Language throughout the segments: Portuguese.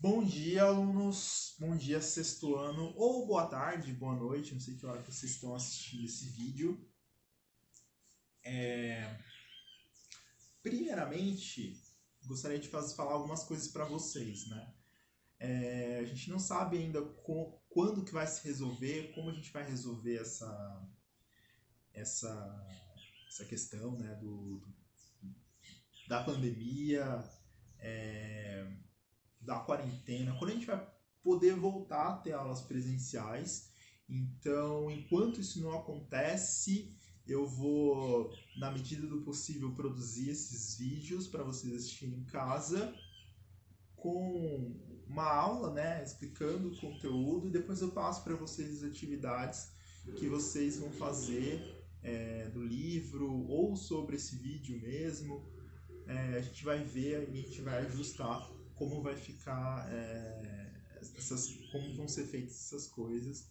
Bom dia, alunos. Bom dia, sexto ano. Ou boa tarde, boa noite. Não sei que hora que vocês estão assistindo esse vídeo. Primeiramente, gostaria de falar algumas coisas para vocês, né? A gente não sabe ainda quando que vai se resolver, como a gente vai resolver essa, essa questão, né, da pandemia, da quarentena, quando a gente vai poder voltar a ter aulas presenciais. Então, enquanto isso não acontece, eu vou, na medida do possível, produzir esses vídeos para vocês assistirem em casa, com uma aula, né, explicando o conteúdo, e depois eu passo para vocês as atividades que vocês vão fazer do livro ou sobre esse vídeo mesmo. A gente vai ver e a gente vai ajustar como vai ficar, como vão ser feitas essas coisas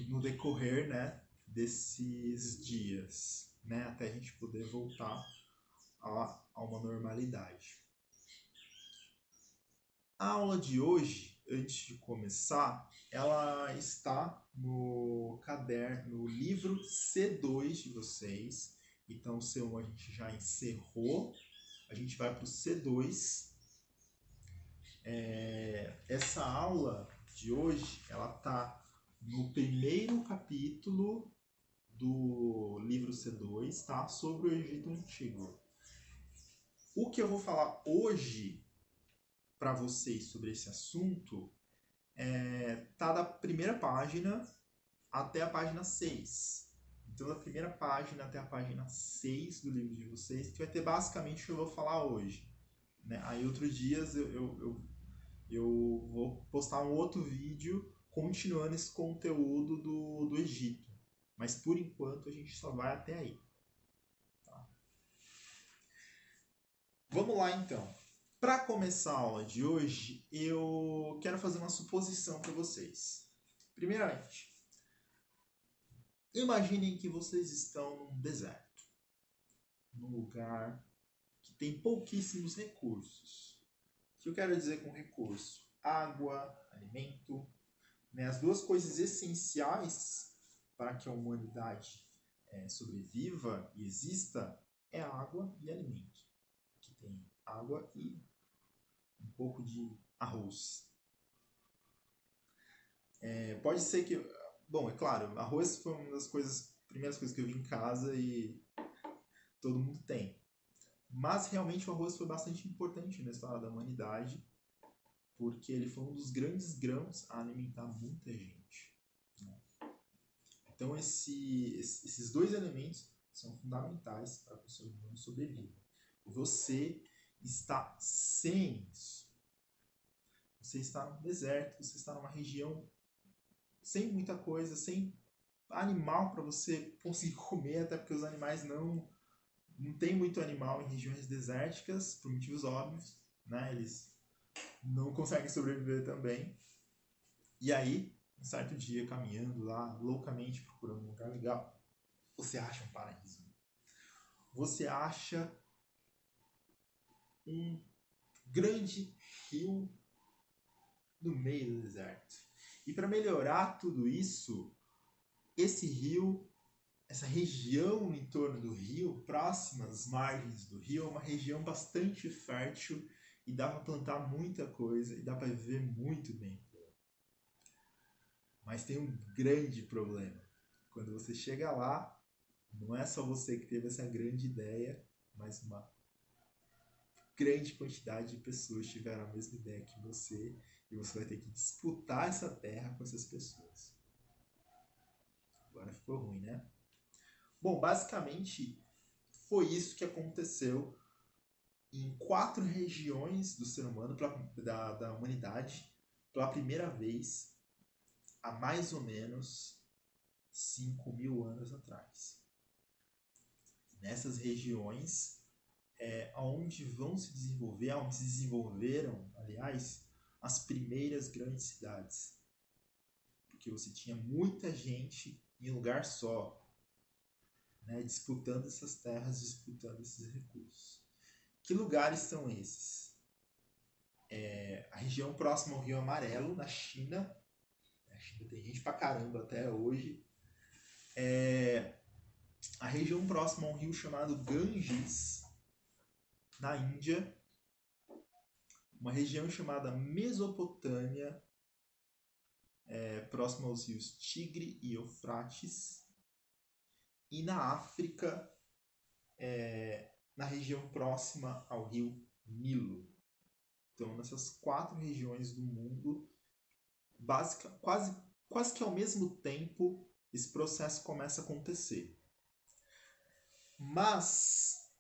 no decorrer, né, desses dias, né, até a gente poder voltar a uma normalidade. A aula de hoje, antes de começar, ela está no caderno, no livro C2 de vocês. Então, o C1 a gente já encerrou, a gente vai para o C2. Essa aula de hoje, ela está no primeiro capítulo do livro C2, tá? Sobre o Egito Antigo. O que eu vou falar hoje para vocês sobre esse assunto tá da primeira página até a página 6. Então, da primeira página até a página 6 do livro de vocês, que vai ter basicamente o que eu vou falar hoje. Né? Aí, outros dias, eu vou postar um outro vídeo continuando esse conteúdo do Egito. Mas, por enquanto, a gente só vai até aí. Tá? Vamos lá, então. Para começar a aula de hoje, eu quero fazer uma suposição para vocês. Primeiramente, imaginem que vocês estão num deserto, num lugar que tem pouquíssimos recursos. O que eu quero dizer com recurso? Água, alimento, né? As duas coisas essenciais para que a humanidade sobreviva e exista é água e alimento. Que tem água e um pouco de arroz. Pode ser que... Bom, é claro, arroz foi uma das primeiras coisas que eu vi em casa e todo mundo tem. Mas realmente o arroz foi bastante importante na história da humanidade, porque ele foi um dos grandes grãos a alimentar muita gente. Né? Então esses dois elementos são fundamentais para que o ser humano sobreviva. Você está sem isso. Você está no deserto, você está numa região sem muita coisa, sem animal para você conseguir comer, até porque os animais não tem muito animal em regiões desérticas, por motivos óbvios, né? Eles não conseguem sobreviver também. E aí, um certo dia, caminhando lá, loucamente procurando um lugar legal, você acha um paraíso. Você acha um grande rio no meio do deserto. E para melhorar tudo isso, esse rio, essa região em torno do rio, próximas às margens do rio, é uma região bastante fértil e dá para plantar muita coisa e dá para viver muito bem. Mas tem um grande problema. Quando você chega lá, não é só você que teve essa grande ideia, mas uma grande quantidade de pessoas tiveram a mesma ideia que você e você vai ter que disputar essa terra com essas pessoas. Agora ficou ruim, né? Bom, basicamente foi isso que aconteceu em 4 regiões do ser humano, da humanidade, pela primeira vez há mais ou menos 5.000 anos atrás. Nessas regiões onde vão se desenvolver, onde se desenvolveram, aliás, as primeiras grandes cidades. Porque você tinha muita gente em um lugar só, né, disputando essas terras, disputando esses recursos. Que lugares são esses? a região próxima ao Rio Amarelo, na China. Na China tem gente pra caramba até hoje. A região próxima a um rio chamado Ganges, na Índia. Uma região chamada Mesopotâmia, próxima aos rios Tigre e Eufrates. E na África, na região próxima ao rio Nilo. Então, nessas 4 regiões do mundo, quase que ao mesmo tempo, esse processo começa a acontecer. Mas,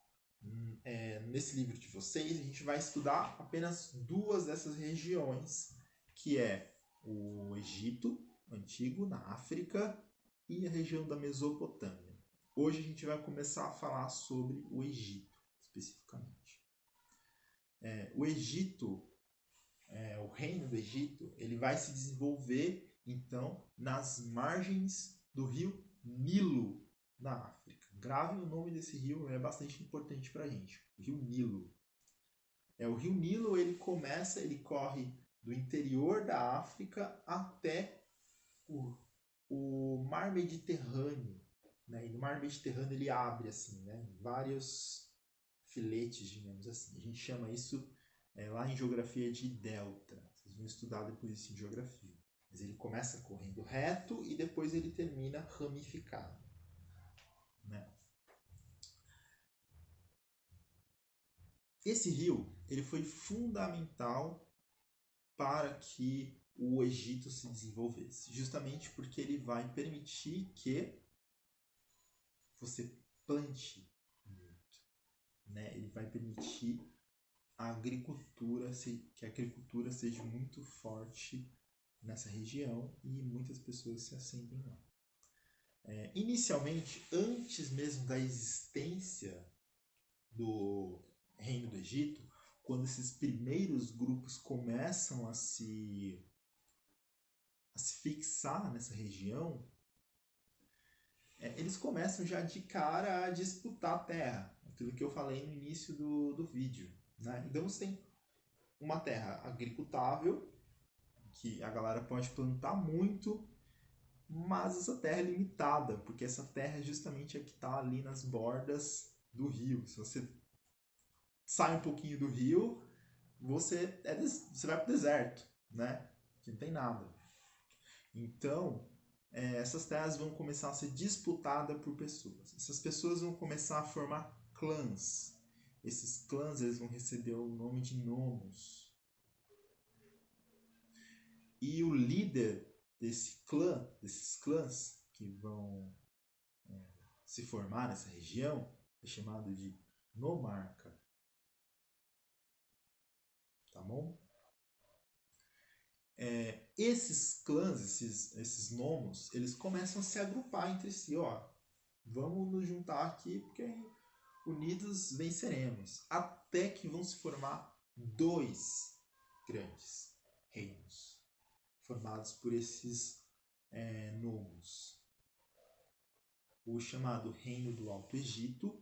nesse livro de vocês, a gente vai estudar apenas 2 dessas regiões, que é o Egito Antigo, na África, e a região da Mesopotâmia. Hoje a gente vai começar a falar sobre o Egito, especificamente. O Egito, o reino do Egito, ele vai se desenvolver, então, nas margens do rio Nilo, na África. Gravem o nome desse rio, é bastante importante para a gente. O rio Nilo. O rio Nilo, ele corre do interior da África até o mar Mediterrâneo. Né? E no mar Mediterrâneo ele abre assim, né? Vários filetes, digamos assim. A gente chama isso lá em geografia de delta. Vocês vão estudar depois isso em geografia. Mas ele começa correndo reto e depois ele termina ramificado. Né? Esse rio ele foi fundamental para que o Egito se desenvolvesse, justamente porque ele vai permitir que você plante muito, né? Ele vai permitir que a agricultura seja muito forte nessa região e muitas pessoas se assentem lá. Inicialmente, antes mesmo da existência do Reino do Egito, quando esses primeiros grupos começam a se fixar nessa região, eles começam já de cara a disputar a terra, aquilo que eu falei no início do vídeo. Né? Então você tem uma terra agricultável, que a galera pode plantar muito, mas essa terra é limitada, porque essa terra é justamente a que está ali nas bordas do rio. Se você sai um pouquinho do rio, você vai para o deserto, né? Que não tem nada. Então, essas terras vão começar a ser disputadas por pessoas. Essas pessoas vão começar a formar clãs. Esses clãs eles vão receber o nome de nomos. E o líder desses clãs que vão se formar nessa região, é chamado de nomarca. Tá bom? Esses clãs, esses nomos, eles começam a se agrupar entre si. Ó, vamos nos juntar aqui porque unidos venceremos. Até que vão se formar 2 grandes reinos, formados por esses nomos. O chamado Reino do Alto Egito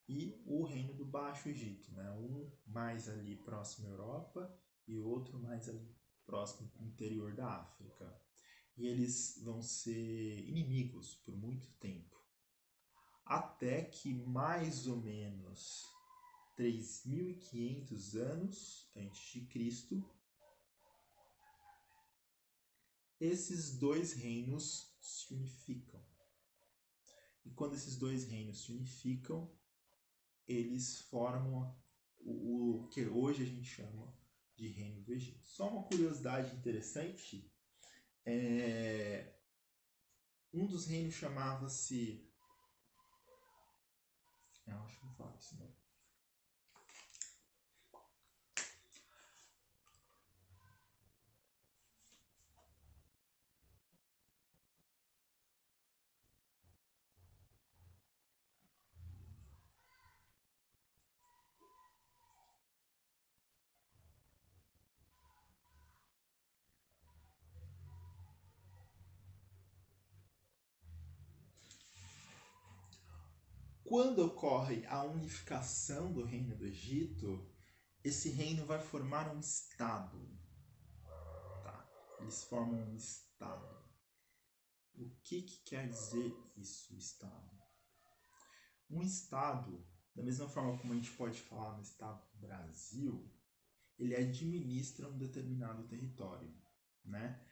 e o Reino do Baixo Egito. Né? Um mais ali próximo à Europa e outro mais ali próximo ao interior da África. E eles vão ser inimigos por muito tempo. Até que mais ou menos 3.500 anos antes de Cristo, esses 2 reinos se unificam. E quando esses 2 reinos se unificam, eles formam o que hoje a gente chama de Reino do Egito. Só uma curiosidade interessante, um dos reinos chamava-se... acho que não falo isso não. Quando ocorre a unificação do Reino do Egito, esse reino vai formar um estado. Tá? Eles formam um estado. O que quer dizer isso, estado? Um estado, da mesma forma como a gente pode falar no estado do Brasil, ele administra um determinado território, né?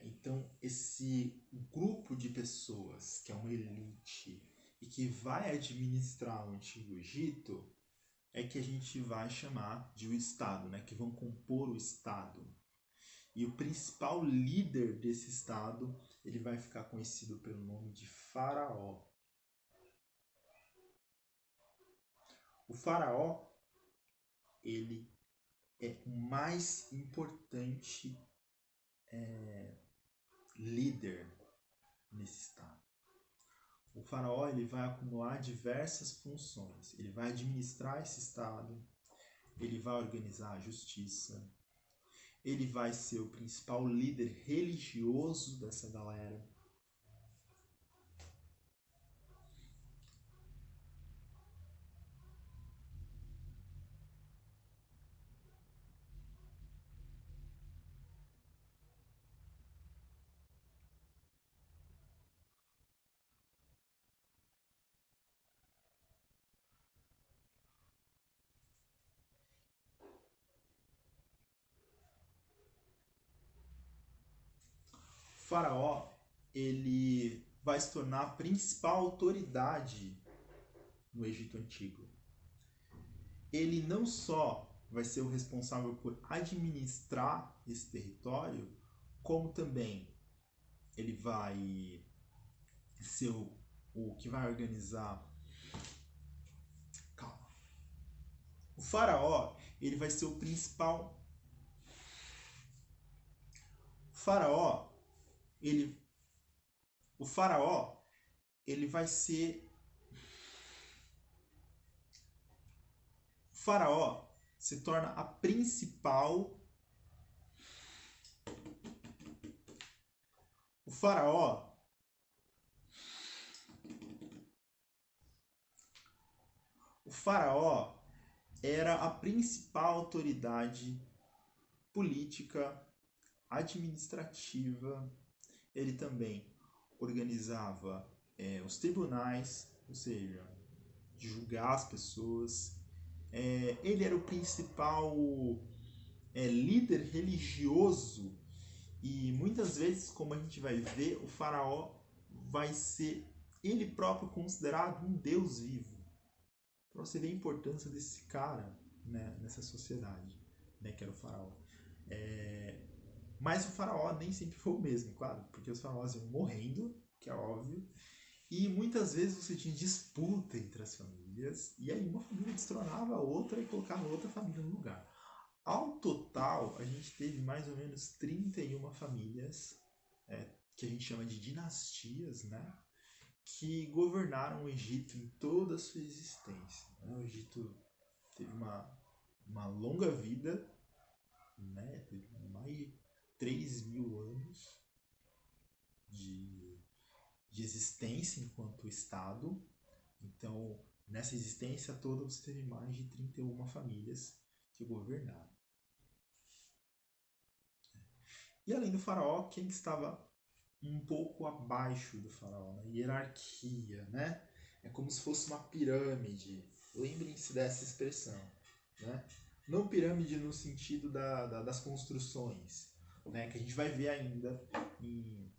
Então, esse grupo de pessoas, que é uma elite, e que vai administrar o Antigo Egito, é que a gente vai chamar de o Estado, né? Que vão compor o Estado. E o principal líder desse Estado, ele vai ficar conhecido pelo nome de Faraó. O Faraó, ele é o mais importante líder nesse Estado. O faraó ele vai acumular diversas funções. Ele vai administrar esse estado, ele vai organizar a justiça, ele vai ser o principal líder religioso dessa galera. O faraó ele vai se tornar a principal autoridade no Egito Antigo. Ele não só vai ser o responsável por administrar esse território, como também ele vai ser o que vai organizar. Calma. O faraó, ele vai ser o principal. O faraó, ele o faraó, ele vai ser o faraó se torna a principal. O faraó era a principal autoridade política, administrativa. Ele também organizava os tribunais, ou seja, de julgar as pessoas. Ele era o principal líder religioso e muitas vezes, como a gente vai ver, o faraó vai ser ele próprio considerado um deus vivo. Para você ver a importância desse cara, né, nessa sociedade, né, que era o faraó. Mas o faraó nem sempre foi o mesmo, claro, porque os faraós iam morrendo, que é óbvio, e muitas vezes você tinha disputa entre as famílias, e aí uma família destronava a outra e colocava outra família no lugar. Ao total, a gente teve mais ou menos 31 famílias, que a gente chama de dinastias, né? Que governaram o Egito em toda a sua existência. O Egito teve uma longa vida, né? Teve mais de 3.000 anos de existência enquanto Estado. Então, nessa existência toda, você teve mais de 31 famílias que governaram. E além do faraó, quem estava um pouco abaixo do faraó, na hierarquia, né? É como se fosse uma pirâmide. Lembrem-se dessa expressão, né? Não pirâmide no sentido das construções, né? Que a gente vai ver ainda em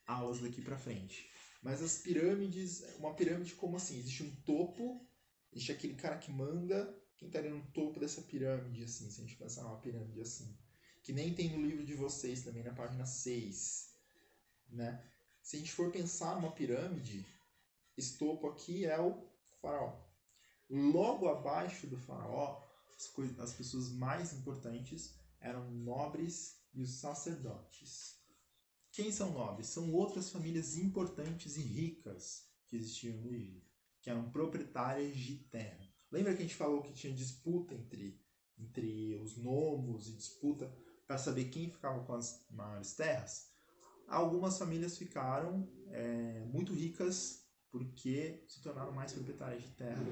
aulas daqui para frente. Mas as pirâmides, uma pirâmide como assim? Existe um topo, existe aquele cara que manda, quem está ali no topo dessa pirâmide, assim, se a gente pensar numa pirâmide assim. Que nem tem no livro de vocês também, na página 6. Né? Se a gente for pensar numa pirâmide, esse topo aqui é o faraó. Logo abaixo do faraó, as pessoas mais importantes eram nobres e os sacerdotes. Quem são nobres? São outras famílias importantes e ricas que existiam no Egito, que eram proprietárias de terra. Lembra que a gente falou que tinha disputa entre os nomos e disputa para saber quem ficava com as maiores terras? Algumas famílias ficaram muito ricas porque se tornaram mais proprietárias de terra.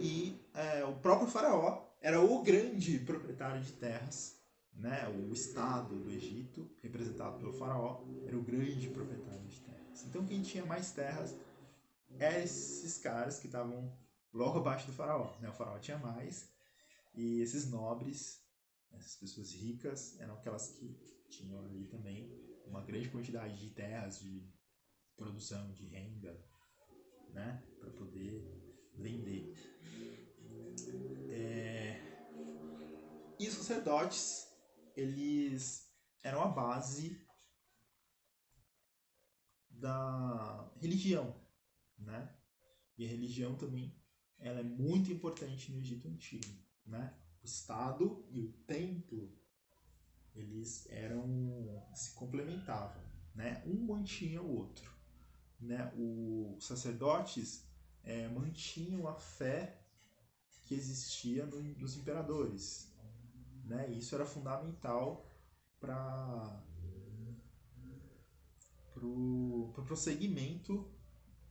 E o próprio faraó era o grande proprietário de terras, né? O Estado do Egito, representado pelo faraó, era o grande proprietário de terras. Então quem tinha mais terras eram esses caras que estavam logo abaixo do faraó, né? O faraó tinha mais, e esses nobres, essas pessoas ricas, eram aquelas que tinham ali também uma grande quantidade de terras, de produção, de renda, né? Para poder vender. E os sacerdotes, eles eram a base da religião, né? E a religião também, ela é muito importante no Egito Antigo, né? O Estado e o templo, eles se complementavam, né? Um mantinha o outro, né? Os sacerdotes mantinham a fé que existia nos imperadores, né? E isso era fundamental para o prosseguimento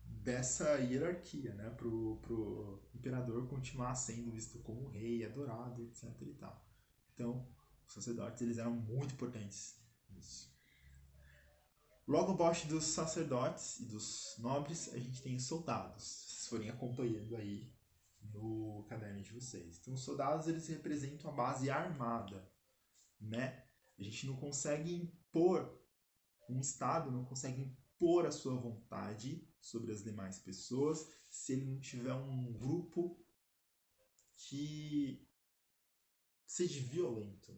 dessa hierarquia, né? Pro imperador continuar sendo visto como rei, adorado, etc. e tal. Então, os sacerdotes, eles eram muito importantes nisso. Logo abaixo dos sacerdotes e dos nobres, a gente tem os soldados. Se vocês forem acompanhando aí no caderno de vocês. Então, os soldados, eles representam a base armada, né? A gente não consegue impor, um Estado não consegue impor a sua vontade sobre as demais pessoas se ele não tiver um grupo que seja violento,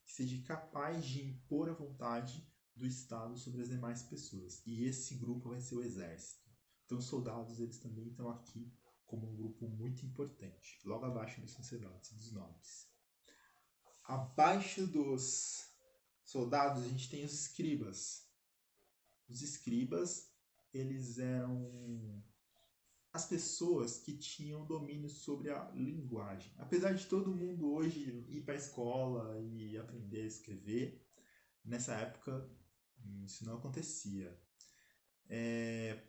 que seja capaz de impor a vontade do Estado sobre as demais pessoas. E esse grupo vai ser o exército. Então os soldados, eles também estão aqui como um grupo muito importante, logo abaixo dos sacerdotes e dos nobres. Abaixo dos soldados, a gente tem os escribas. Os escribas, eles eram as pessoas que tinham domínio sobre a linguagem. Apesar de todo mundo hoje ir para a escola e aprender a escrever, nessa época isso não acontecia.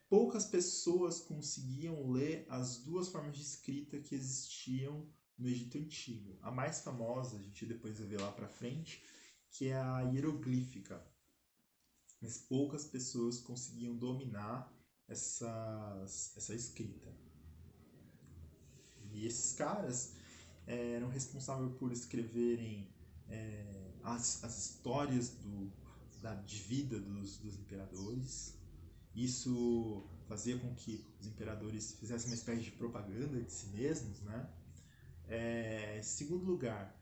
Poucas pessoas conseguiam ler as duas formas de escrita que existiam no Egito Antigo. A mais famosa, a gente depois vai ver lá para frente, que é a hieroglífica. Mas poucas pessoas conseguiam dominar essa escrita. E esses caras eram responsáveis por escreverem as histórias de vida dos imperadores. Isso fazia com que os imperadores fizessem uma espécie de propaganda de si mesmos, né? Em segundo lugar,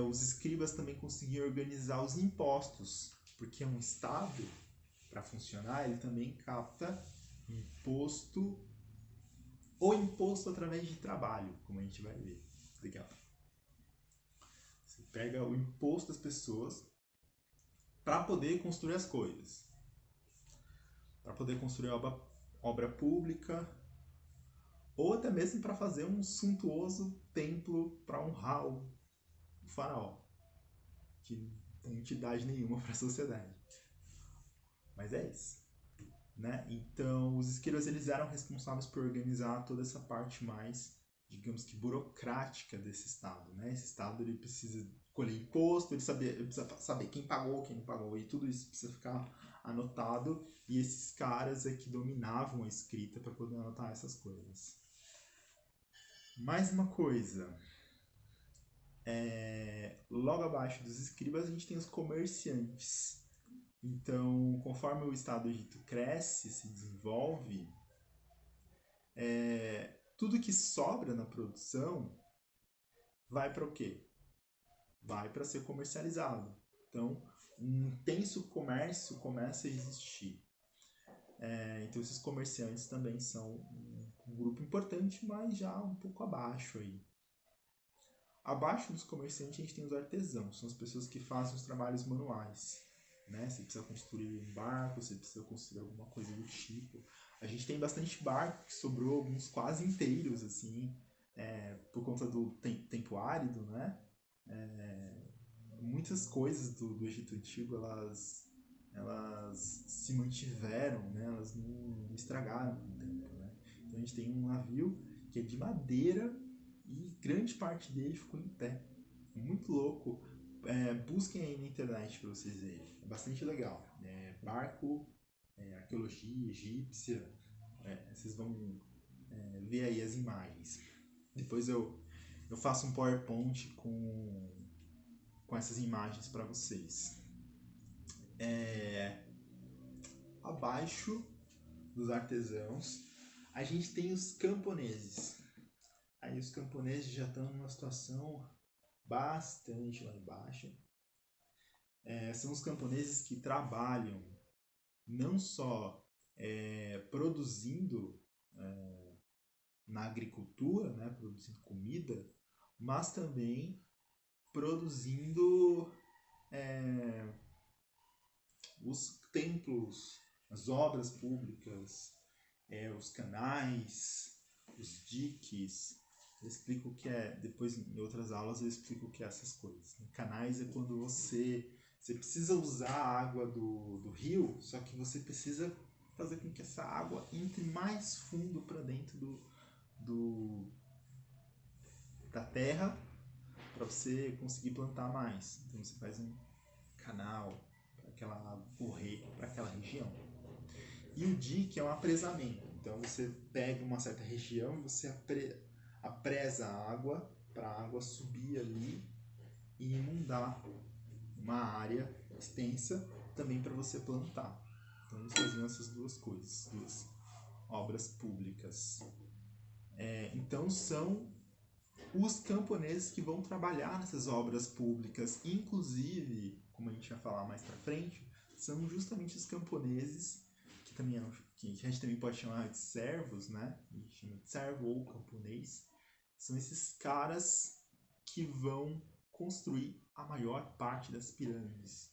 os escribas também conseguiam organizar os impostos, porque um Estado, para funcionar, ele também capta imposto ou imposto através de trabalho, como a gente vai ver daqui a pouco. Você pega o imposto das pessoas para poder construir as coisas, para poder construir obra pública, ou até mesmo para fazer um suntuoso templo para honrar o faraó, que não tem entidade nenhuma para a sociedade. Mas é isso. Né? Então, os escribas, eles eram responsáveis por organizar toda essa parte mais, digamos que, burocrática desse Estado. Né? Esse Estado, ele precisa colher imposto, ele precisa saber quem pagou, quem não pagou, e tudo isso precisa ficar anotado, e esses caras é que dominavam a escrita para poder anotar essas coisas. Mais uma coisa, logo abaixo dos escribas a gente tem os comerciantes. Então, conforme o Estado do Egito cresce, se desenvolve, tudo que sobra na produção vai para o quê? Vai para ser comercializado. Então, um intenso comércio começa a existir. Então, esses comerciantes também são um grupo importante, mas já um pouco abaixo aí. Abaixo dos comerciantes a gente tem os artesãos, são as pessoas que fazem os trabalhos manuais. Né? Você precisa construir um barco, você precisa construir alguma coisa do tipo. A gente tem bastante barco que sobrou, alguns quase inteiros, assim, por conta do tempo árido, né? Muitas coisas do Egito Antigo, elas se mantiveram, né? Elas não estragaram com o tempo, né? Então a gente tem um navio que é de madeira e grande parte dele ficou em pé. Muito louco. Busquem aí na internet para vocês verem. É bastante legal. Barco, arqueologia egípcia. Vocês vão ver aí as imagens. Depois eu faço um PowerPoint com essas imagens para vocês. Abaixo dos artesãos, a gente tem os camponeses. Aí os camponeses já estão numa situação bastante lá embaixo. São os camponeses que trabalham não só produzindo na agricultura, né, produzindo comida, mas também produzindo os templos, as obras públicas, os canais, os diques. Eu explico o que é, depois em outras aulas eu explico o que é essas coisas. Canais é quando você precisa usar a água do rio, só que você precisa fazer com que essa água entre mais fundo para dentro da terra para você conseguir plantar mais. Então você faz um canal para aquela água correr para aquela região. E o dique é um apresamento. Então você pega uma certa região e você apresa a água para a água subir ali e inundar uma área extensa também para você plantar. Então eles faziam essas duas coisas, duas obras públicas. Então são os camponeses que vão trabalhar nessas obras públicas, inclusive, como a gente vai falar mais para frente, são justamente os camponeses que a gente também pode chamar de servos, né? A gente chama de servo ou camponês. São esses caras que vão construir a maior parte das pirâmides.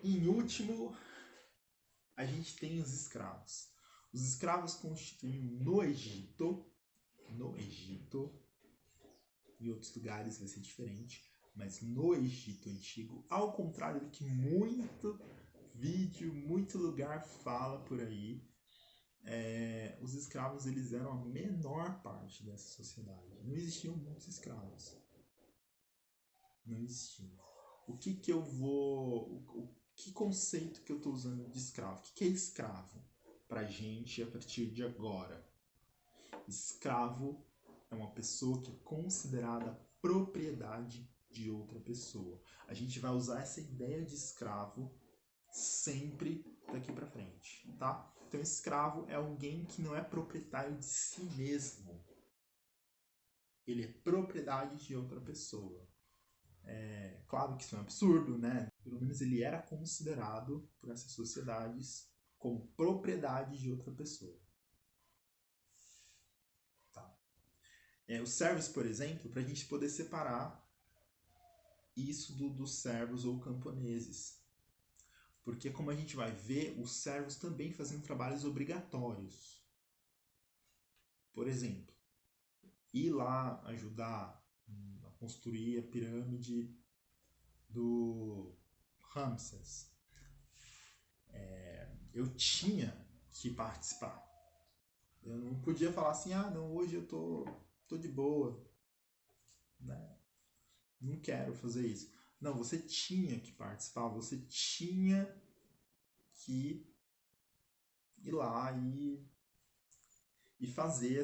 Em último, a gente tem os escravos. Os escravos constituíam no Egito, em outros lugares vai ser diferente, mas no Egito Antigo, ao contrário do que muito vídeo, muito lugar fala por aí, os escravos eles eram a menor parte dessa sociedade. Não existiam muitos escravos. Não existiam. Que conceito que eu estou usando de escravo? O que é escravo pra gente a partir de agora? Escravo é uma pessoa que é considerada propriedade de outra pessoa. A gente vai usar essa ideia de escravo sempre daqui pra frente, tá? Então, escravo é alguém que não é proprietário de si mesmo. Ele é propriedade de outra pessoa. Claro que isso é um absurdo, né? Pelo menos ele era considerado por essas sociedades como propriedade de outra pessoa. Tá. Os servos, por exemplo, para a gente poder separar isso dos servos ou camponeses. Porque, como a gente vai ver, os servos também faziam trabalhos obrigatórios. Por exemplo, ir lá ajudar a construir a pirâmide do Ramsés. Eu tinha que participar. Eu não podia falar assim, não, hoje eu tô de boa, né? Não quero fazer isso. Não, você tinha que participar, você tinha que ir lá e fazer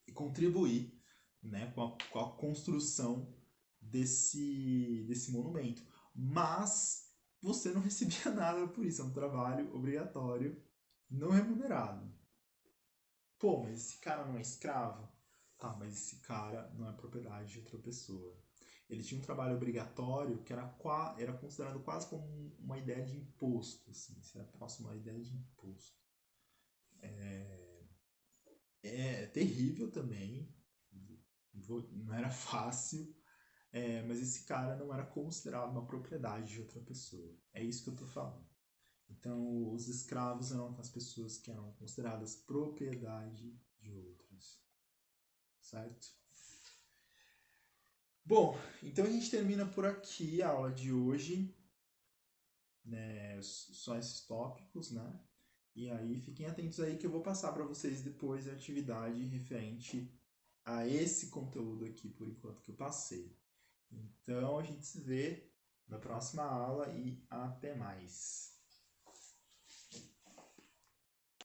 e contribuir, né, com a construção desse monumento. Mas você não recebia nada por isso, é um trabalho obrigatório, não remunerado. Pô, mas esse cara não é escravo? Tá, mas esse cara não é propriedade de outra pessoa. Ele tinha um trabalho obrigatório que era considerado quase como uma ideia de imposto, assim, se era próximo à ideia de imposto. É terrível também, não era fácil, mas esse cara não era considerado uma propriedade de outra pessoa. É isso que eu tô falando. Então, os escravos eram as pessoas que eram consideradas propriedade de outras. Certo? Bom, então a gente termina por aqui a aula de hoje. Só esses tópicos, né? E aí fiquem atentos aí que eu vou passar para vocês depois a atividade referente a esse conteúdo aqui por enquanto que eu passei. Então a gente se vê na próxima aula e até mais.